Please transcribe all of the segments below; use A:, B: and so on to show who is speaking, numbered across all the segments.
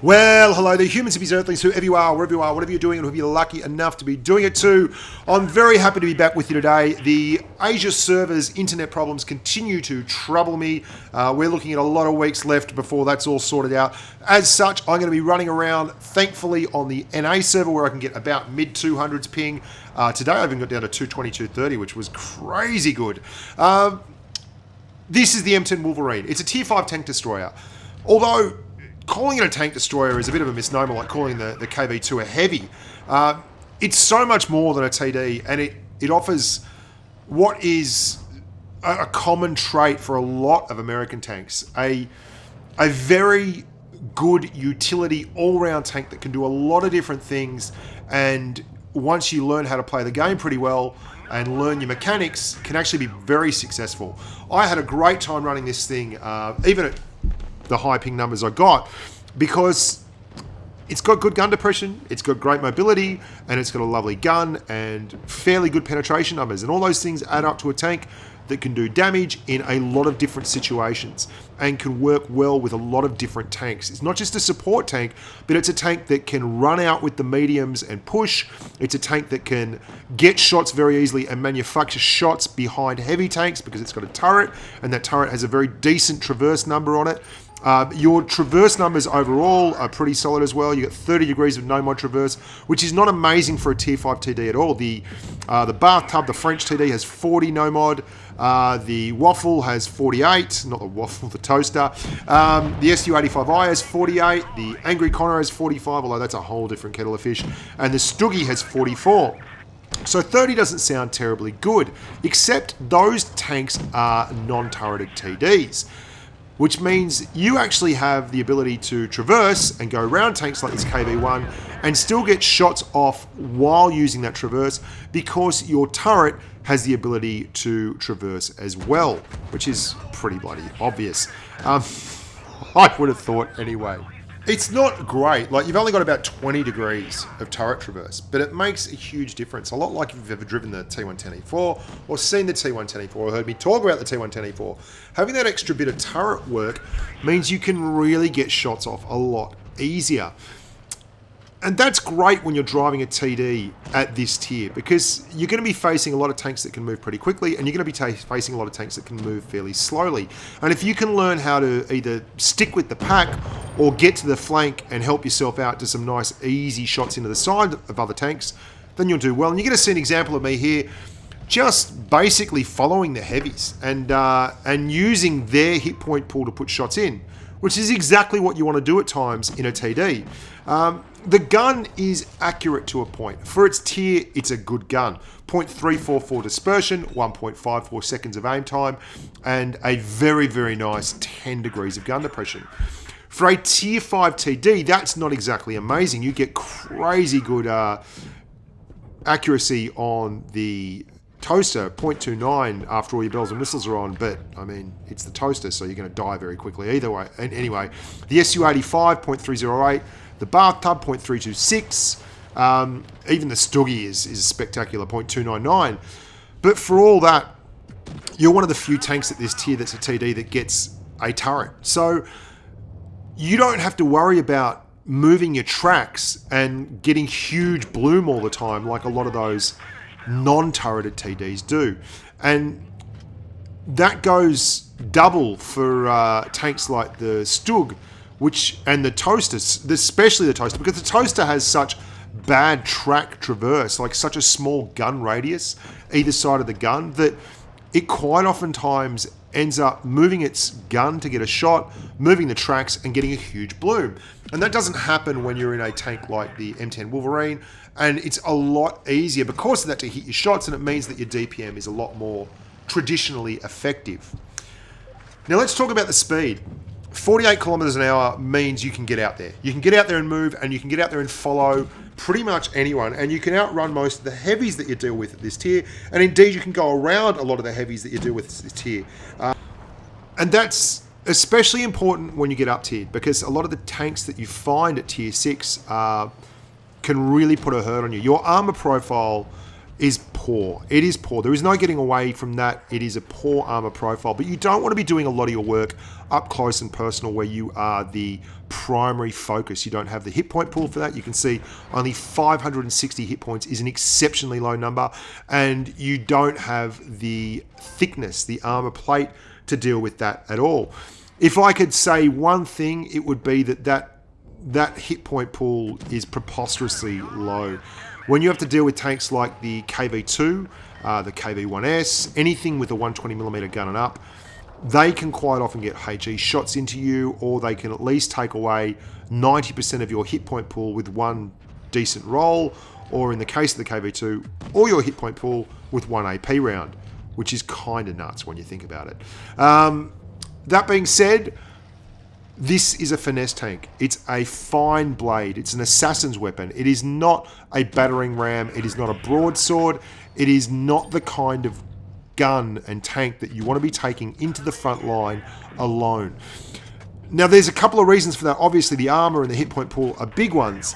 A: Well, hello there, humans, hippies, earthlings, whoever you are, wherever you are, whatever you're doing, and whoever you're lucky enough to be doing it to. I'm very happy to be back with you today. The Asia server's internet problems continue to trouble me. We're looking at a lot of weeks left before that's all sorted out. As such, I'm going to be running around, thankfully, on the NA server where I can get about mid-200s ping. Today I even got down to 220, 230, which was crazy good. This is the M10 Wolverine. It's a tier 5 tank destroyer. Although calling it a tank destroyer is a bit of a misnomer, like calling the KV-2 a heavy. It's so much more than a TD, and it offers what is a common trait for a lot of American tanks. A very good utility all-round tank that can do a lot of different things, and once you learn how to play the game pretty well and learn your mechanics, can actually be very successful. I had a great time running this thing, even at the high ping numbers I got, because it's got good gun depression, it's got great mobility, and it's got a lovely gun and fairly good penetration numbers, and all those things add up to a tank that can do damage in a lot of different situations and can work well with a lot of different tanks. It's not just a support tank, but it's a tank that can run out with the mediums and push. It's a tank that can get shots very easily and manufacture shots behind heavy tanks because it's got a turret, and that turret has a very decent traverse number on it. Your traverse numbers overall are pretty solid as well. You get 30 degrees of no mod traverse, which is not amazing for a tier 5 TD at all. The bathtub, the French TD, has 40 no mod. The waffle has 48, not the waffle, the toaster. The SU-85i has 48. The Angry Connor has 45, although that's a whole different kettle of fish. And the Stuggy has 44. So 30 doesn't sound terribly good, except those tanks are non-turreted TDs, which means you actually have the ability to traverse and go around tanks like this KV-1 and still get shots off while using that traverse, because your turret has the ability to traverse as well, which is pretty bloody obvious. I would have thought anyway. It's not great. Like, you've only got about 20 degrees of turret traverse, but it makes a huge difference. A lot like if you've ever driven the T110E4 or seen the T110E4 or heard me talk about the T110E4. Having that extra bit of turret work means you can really get shots off a lot easier. And that's great when you're driving a TD at this tier, because you're going to be facing a lot of tanks that can move pretty quickly, and you're going to be facing a lot of tanks that can move fairly slowly. And if you can learn how to either stick with the pack or get to the flank and help yourself out to some nice easy shots into the side of other tanks, then you'll do well. And you're going to see an example of me here just basically following the heavies and using their hit point pool to put shots in, which is exactly what you want to do at times in a TD. The gun is accurate to a point. For its tier, it's a good gun. 0.344 dispersion, 1.54 seconds of aim time, and a very, very nice 10 degrees of gun depression. For a tier 5 TD, that's not exactly amazing. You get crazy good accuracy on the toaster, 0.29 after all your bells and whistles are on, but I mean, it's the toaster, so you're going to die very quickly either way. And anyway, the SU-85, 0.308, the bathtub, 0.326, even the Stuggy is spectacular, 0.299. But for all that, you're one of the few tanks at this tier that's a TD that gets a turret. So you don't have to worry about moving your tracks and getting huge bloom all the time like a lot of those non-turreted TDs do. And that goes double for tanks like the Stug, and the toaster, especially the toaster, because the toaster has such bad track traverse, like such a small gun radius either side of the gun, that it quite oftentimes ends up moving its gun to get a shot, moving the tracks and getting a huge bloom. And that doesn't happen when you're in a tank like the M10 Wolverine, and it's a lot easier because of that to hit your shots, and it means that your DPM is a lot more traditionally effective. Now let's talk about the speed. 48 kilometers an hour means you can get out there. You can get out there and move, and you can get out there and follow pretty much anyone, and you can outrun most of the heavies that you deal with at this tier, and indeed you can go around a lot of the heavies that you deal with at this tier. And that's especially important when you get up tiered, because a lot of the tanks that you find at tier 6 can really put a hurt on you. Your armor profile is poor. It is poor. There is no getting away from that. It is a poor armor profile, but you don't want to be doing a lot of your work up close and personal where you are the primary focus. You don't have the hit point pool for that. You can see only 560 hit points is an exceptionally low number, and you don't have the thickness, the armor plate to deal with that at all. If I could say one thing, it would be that hit point pool is preposterously low. When you have to deal with tanks like the KV2, the KV1S, anything with a 120mm gun and up, they can quite often get HE shots into you, or they can at least take away 90% of your hit point pool with one decent roll, or in the case of the KV2, all your hit point pool with one AP round, which is kind of nuts when you think about it. That being said, this is a finesse tank. It's a fine blade. It's an assassin's weapon. It is not a battering ram. It is not a broadsword. It is not the kind of gun and tank that you want to be taking into the front line alone. Now, there's a couple of reasons for that. Obviously, the armor and the hit point pool are big ones,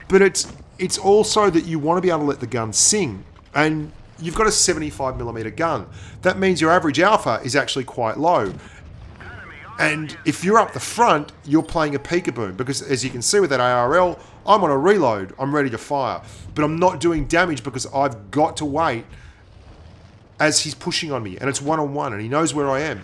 A: but it's also that you want to be able to let the gun sing. And you've got a 75mm gun. That means your average alpha is actually quite low. And if you're up the front, you're playing a peekaboo, because as you can see with that ARL, I'm on a reload, I'm ready to fire, but I'm not doing damage because I've got to wait as he's pushing on me, and it's one-on-one, and he knows where I am.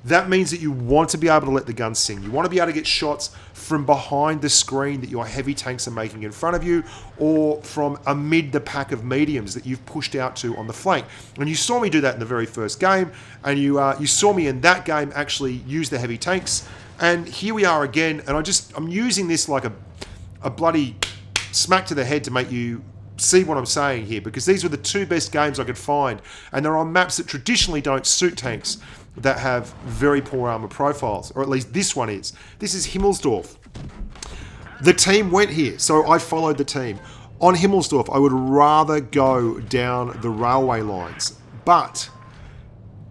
A: That means that you want to be able to let the gun sing. You want to be able to get shots from behind the screen that your heavy tanks are making in front of you, or from amid the pack of mediums that you've pushed out to on the flank. And you saw me do that in the very first game, and you saw me in that game actually use the heavy tanks. And here we are again, and I'm using this like a bloody smack to the head to make you see what I'm saying here, because these were the two best games I could find, and they're on maps that traditionally don't suit tanks that have very poor armor profiles, or at least this one is. This is Himmelsdorf. The team went here, so I followed the team. On Himmelsdorf, I would rather go down the railway lines, but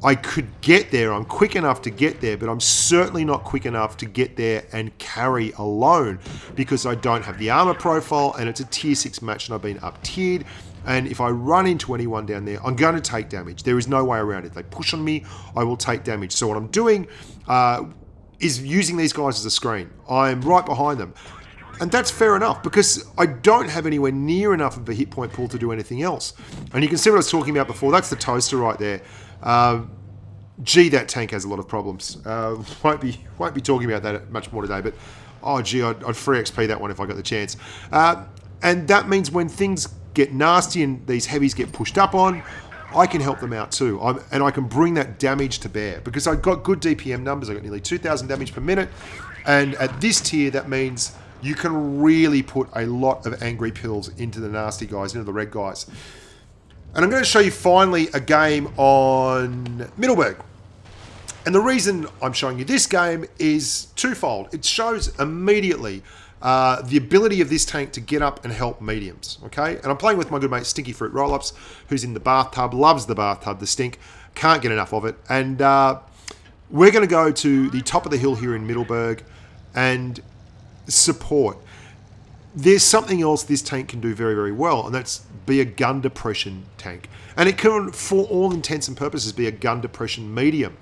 A: I could get there. I'm quick enough to get there, but I'm certainly not quick enough to get there and carry alone, because I don't have the armor profile, and it's a tier 6 match and I've been up tiered. And if I run into anyone down there, I'm going to take damage. There is no way around it. They push on me, I will take damage. So what I'm doing is using these guys as a screen. I'm right behind them. And that's fair enough, because I don't have anywhere near enough of a hit point pool to do anything else. And you can see what I was talking about before. That's the toaster right there. Gee, that tank has a lot of problems. Won't be talking about that much more today, but oh gee, I'd free XP that one if I got the chance. And that means when things get nasty and these heavies get pushed up on, I can help them out too. And I can bring that damage to bear, because I've got good DPM numbers. I got nearly 2,000 damage per minute. And at this tier, that means you can really put a lot of angry pills into the nasty guys, into the red guys. And I'm going to show you finally a game on Middleburg. And the reason I'm showing you this game is twofold. It shows immediately the ability of this tank to get up and help mediums, okay? And I'm playing with my good mate Stinky Fruit Rollups, who's in the bathtub, loves the bathtub, the stink, can't get enough of it. And we're going to go to the top of the hill here in Middleburg and support. There's something else this tank can do very, very well, and that's be a gun depression tank. And it can, for all intents and purposes, be a gun depression medium.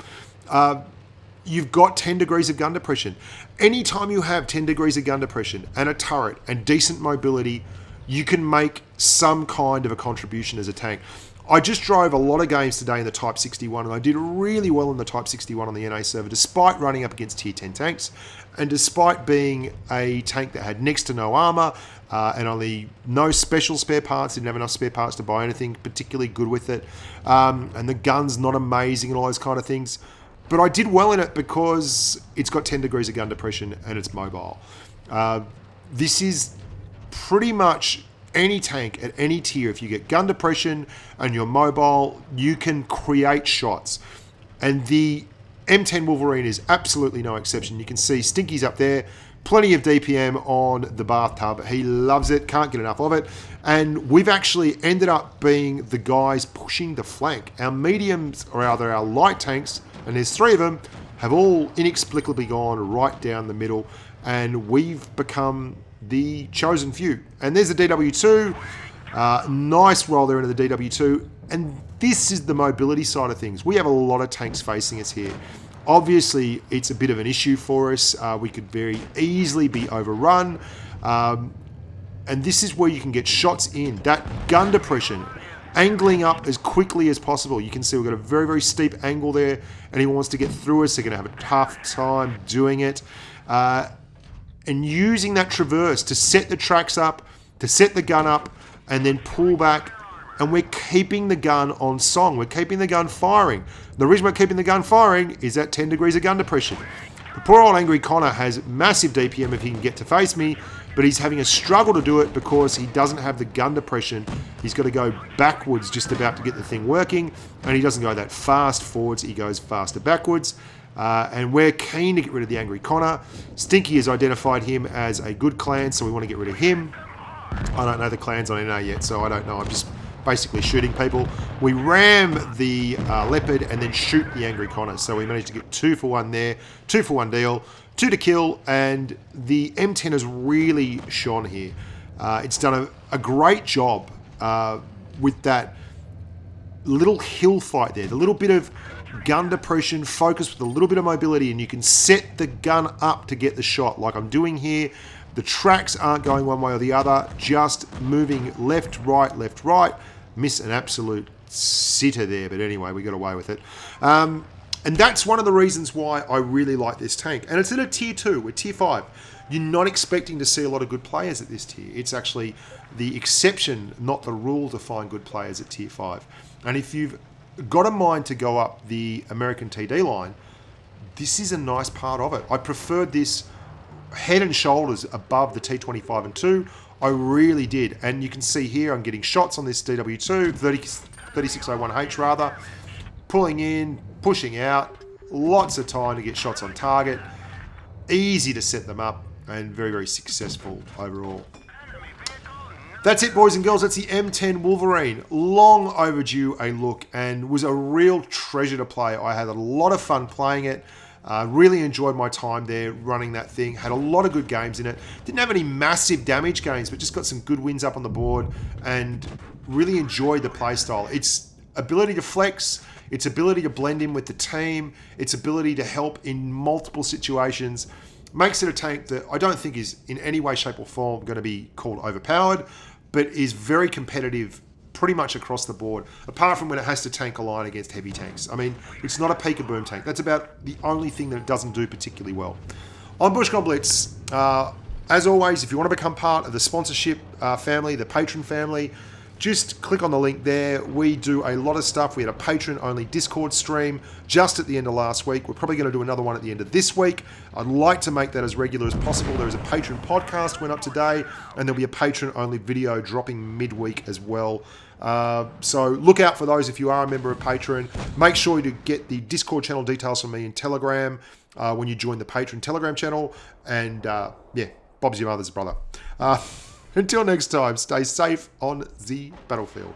A: You've got 10 degrees of gun depression. Anytime you have 10 degrees of gun depression and a turret and decent mobility, you can make some kind of a contribution as a tank. I just drove a lot of games today in the Type 61, and I did really well in the Type 61 on the NA server, despite running up against tier 10 tanks, and despite being a tank that had next to no armor and only no special spare parts, didn't have enough spare parts to buy anything particularly good with it, and the gun's not amazing and all those kind of things. But I did well in it because it's got 10 degrees of gun depression and it's mobile. This is pretty much any tank at any tier. If you get gun depression and you're mobile, you can create shots. And the M10 Wolverine is absolutely no exception. You can see Stinky's up there, plenty of DPM on the bathtub. He loves it, can't get enough of it. And we've actually ended up being the guys pushing the flank. Our mediums, or rather our light tanks, and there's 3 of them, have all inexplicably gone right down the middle, and we've become the chosen few. And there's the DW2. Nice roll there into the DW2. And this is the mobility side of things. We have a lot of tanks facing us here. Obviously, it's a bit of an issue for us. We could very easily be overrun. And this is where you can get shots in. That gun depression, angling up as quickly as possible. You can see we've got a very, very steep angle there, and he wants to get through us. They're going to have a tough time doing it. And using that traverse to set the tracks up, to set the gun up, and then pull back. And we're keeping the gun on song. We're keeping the gun firing. The reason we're keeping the gun firing is at 10 degrees of gun depression. The poor old Angry Connor has massive DPM if he can get to face me, but he's having a struggle to do it because he doesn't have the gun depression. He's got to go backwards just about to get the thing working, and he doesn't go that fast forwards. He goes faster backwards. And we're keen to get rid of the Angry Connor. Stinky has identified him as a good clan, so we want to get rid of him. I don't know the clans on NA yet, so I don't know. I'm just basically shooting people. We ram the leopard and then shoot the Angry Connor. So we managed to get 2 for 1 there, 2 for 1 deal, 2 to kill, and the M10 has really shone here. It's done a great job with that little hill fight there, the little bit of gun depression, focus with a little bit of mobility, and you can set the gun up to get the shot like I'm doing here. The tracks aren't going one way or the other, just moving left, right. Miss an absolute sitter there, but anyway, we got away with it. And that's one of the reasons why I really like this tank. And it's in a tier 2, we're tier 5. You're not expecting to see a lot of good players at this tier. It's actually the exception, not the rule, to find good players at tier 5. And if you've got a mind to go up the American TD line, this is a nice part of it. I preferred this head and shoulders above the T25 and 2. I really did. And you can see here I'm getting shots on this DW2, 3601H rather, pulling in, pushing out, lots of time to get shots on target, easy to set them up, and very, very successful overall. That's it, boys and girls. That's the M10 Wolverine. Long overdue a look, and was a real treasure to play. I had a lot of fun playing it. Really enjoyed my time there running that thing. Had a lot of good games in it. Didn't have any massive damage gains, but just got some good wins up on the board and really enjoyed the playstyle. Its ability to flex, its ability to blend in with the team, its ability to help in multiple situations makes it a tank that I don't think is in any way, shape or form going to be called overpowered, but is very competitive pretty much across the board, apart from when it has to tank a line against heavy tanks. I mean, it's not a peek-a-boom tank. That's about the only thing that it doesn't do particularly well. On Bushka Blitz, as always, if you want to become part of the sponsorship family, the patron family, just click on the link there. We do a lot of stuff. We had a patron-only Discord stream just at the end of last week. We're probably going to do another one at the end of this week. I'd like to make that as regular as possible. There is a patron podcast went up today, and there'll be a patron-only video dropping midweek as well. So look out for those if you are a member of Patreon. Make sure to get the Discord channel details from me in Telegram when you join the Patreon Telegram channel. And yeah, Bob's your mother's brother. Until next time, stay safe on the battlefield.